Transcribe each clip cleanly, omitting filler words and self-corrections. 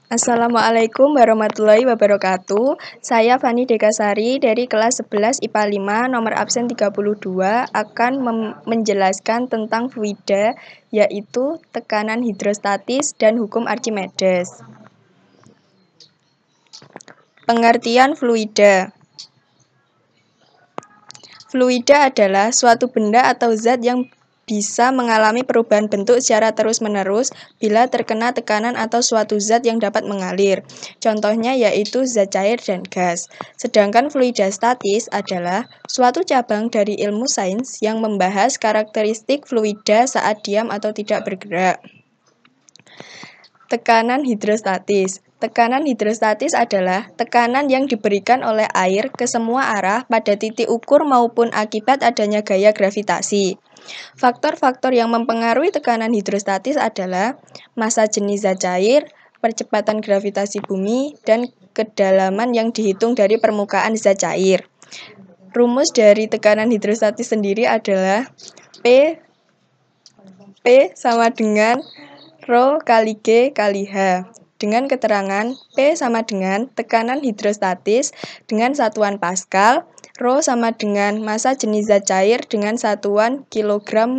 Assalamualaikum warahmatullahi wabarakatuh. Saya Fani Dekasari dari kelas 11 IPA 5 nomor absen 32 akan menjelaskan tentang fluida, yaitu tekanan hidrostatis dan hukum Archimedes. Pengertian fluida. Fluida adalah suatu benda atau zat yang bisa mengalami perubahan bentuk secara terus-menerus bila terkena tekanan atau suatu zat yang dapat mengalir. Contohnya yaitu zat cair dan gas. Sedangkan fluida statis adalah suatu cabang dari ilmu sains yang membahas karakteristik fluida saat diam atau tidak bergerak. Tekanan hidrostatis. Tekanan hidrostatis adalah tekanan yang diberikan oleh air ke semua arah pada titik ukur maupun akibat adanya gaya gravitasi. Faktor-faktor yang mempengaruhi tekanan hidrostatis adalah massa jenis zat cair, percepatan gravitasi bumi, dan kedalaman yang dihitung dari permukaan zat cair. Rumus dari tekanan hidrostatis sendiri adalah P sama dengan Rho kali G kali H. Dengan keterangan P sama dengan tekanan hidrostatis dengan satuan Pascal, Rho sama dengan massa jenis zat cair dengan satuan kilogram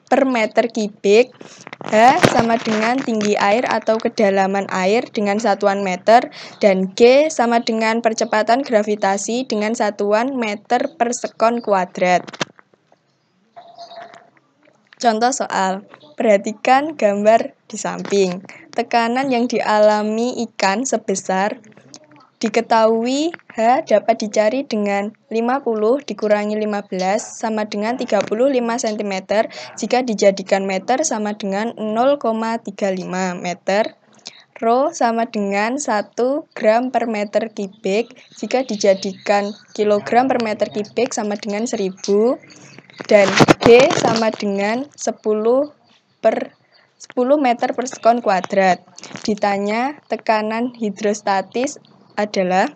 per meter kubik, H sama dengan tinggi air atau kedalaman air dengan satuan meter, dan G sama dengan percepatan gravitasi dengan satuan meter per sekon kuadrat. Contoh soal, perhatikan gambar di samping. Tekanan yang dialami ikan sebesar diketahui H dapat dicari dengan 50 dikurangi 15 sama dengan 35 cm jika dijadikan meter sama dengan 0,35 meter. Rho sama dengan 1 gram per meter kubik jika dijadikan kilogram per meter kubik sama dengan 1000. Dan G sama dengan 10 meter per sekon kuadrat. Ditanya tekanan hidrostatis adalah,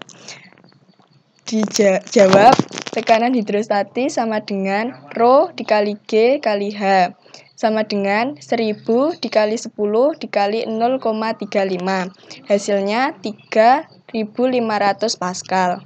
dijawab tekanan hidrostatis sama dengan Rho dikali G kali H sama dengan 1000 dikali 10 dikali 0,35. Hasilnya 3500 Pascal.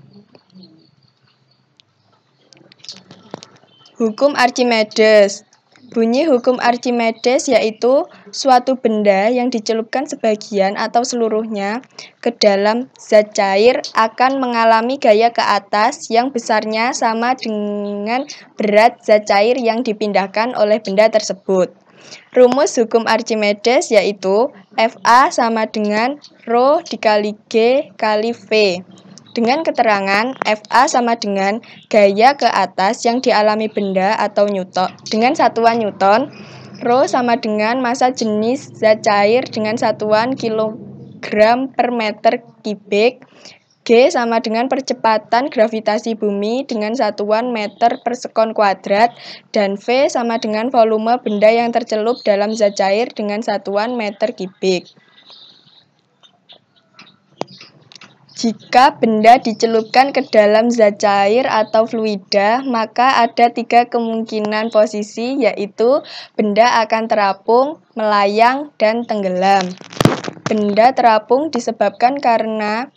Hukum Archimedes. Bunyi hukum Archimedes yaitu suatu benda yang dicelupkan sebagian atau seluruhnya ke dalam zat cair akan mengalami gaya ke atas yang besarnya sama dengan berat zat cair yang dipindahkan oleh benda tersebut. Rumus hukum Archimedes yaitu Fa sama dengan Rho dikali G kali V. Dengan keterangan Fa sama dengan gaya ke atas yang dialami benda atau Newton dengan satuan Newton, Rho sama dengan massa jenis zat cair dengan satuan kilogram per meter kubik, G sama dengan percepatan gravitasi bumi dengan satuan meter per sekon kuadrat, dan V sama dengan volume benda yang tercelup dalam zat cair dengan satuan meter kubik. Jika benda dicelupkan ke dalam zat cair atau fluida, maka ada 3 kemungkinan posisi, yaitu benda akan terapung, melayang, dan tenggelam. Benda terapung disebabkan karena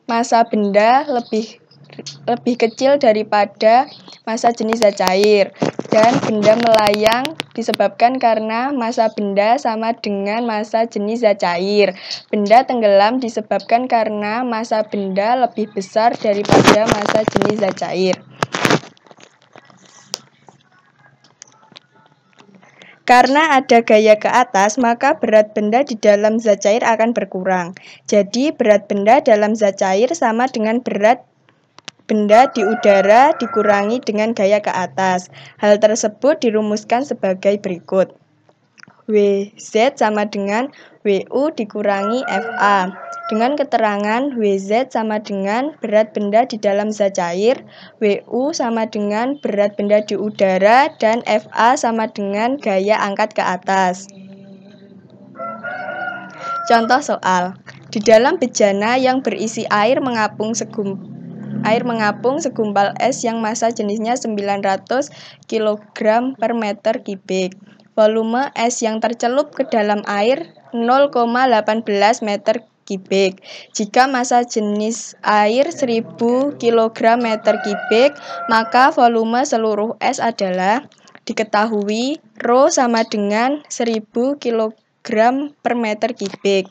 massa benda lebih kecil daripada massa jenis zat cair, dan benda melayang disebabkan karena massa benda sama dengan massa jenis zat cair. Benda tenggelam disebabkan karena massa benda lebih besar daripada massa jenis zat cair. Karena ada gaya ke atas, maka berat benda di dalam zat cair akan berkurang. Jadi, berat benda dalam zat cair sama dengan berat benda di udara dikurangi dengan gaya ke atas. Hal tersebut dirumuskan sebagai berikut. Wz sama dengan Wu dikurangi Fa. Dengan keterangan Wz sama dengan berat benda di dalam zat cair, Wu sama dengan berat benda di udara, dan Fa sama dengan gaya angkat ke atas. Contoh soal, di dalam bejana yang berisi air mengapung segumpal es yang massa jenisnya 900 kg per meter kubik. volume es yang tercelup ke dalam air 0,18 meter kubik. Jika massa jenis air 1000 kg meter kubik, maka volume seluruh es adalah diketahui Rho sama dengan 1000 kg per meter kubik.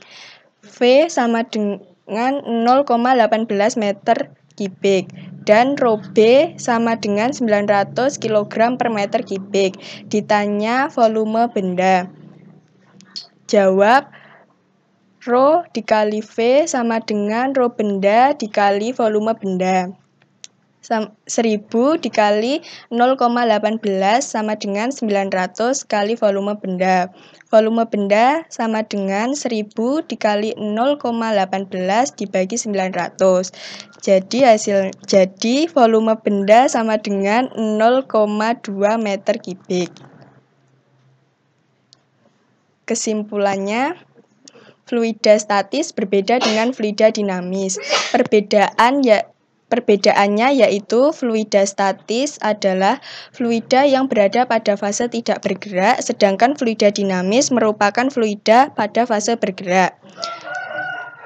V sama dengan 0,18 meter kubik dan Rho B sama dengan 900 kg per meter kubik. Ditanya volume benda. Jawab, Rho dikali V sama dengan Rho benda dikali volume benda. 1000 dikali 0,18 sama dengan 900 kali volume benda. Volume benda sama dengan 1000 dikali 0,18 dibagi 900. Jadi volume benda sama dengan 0,2 meter kubik. Kesimpulannya, fluida statis berbeda dengan fluida dinamis. Perbedaannya yaitu fluida statis adalah fluida yang berada pada fase tidak bergerak, sedangkan fluida dinamis merupakan fluida pada fase bergerak.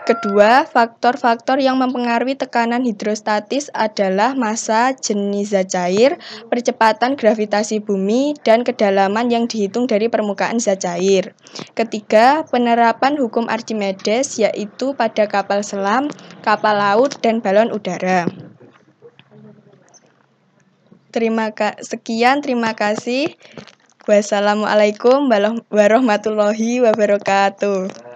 Kedua, faktor-faktor yang mempengaruhi tekanan hidrostatis adalah massa jenis zat cair, percepatan gravitasi bumi, dan kedalaman yang dihitung dari permukaan zat cair. Ketiga, penerapan hukum Archimedes yaitu pada kapal selam, kapal laut, dan balon udara. Terima kasih. Wassalamualaikum warahmatullahi wabarakatuh.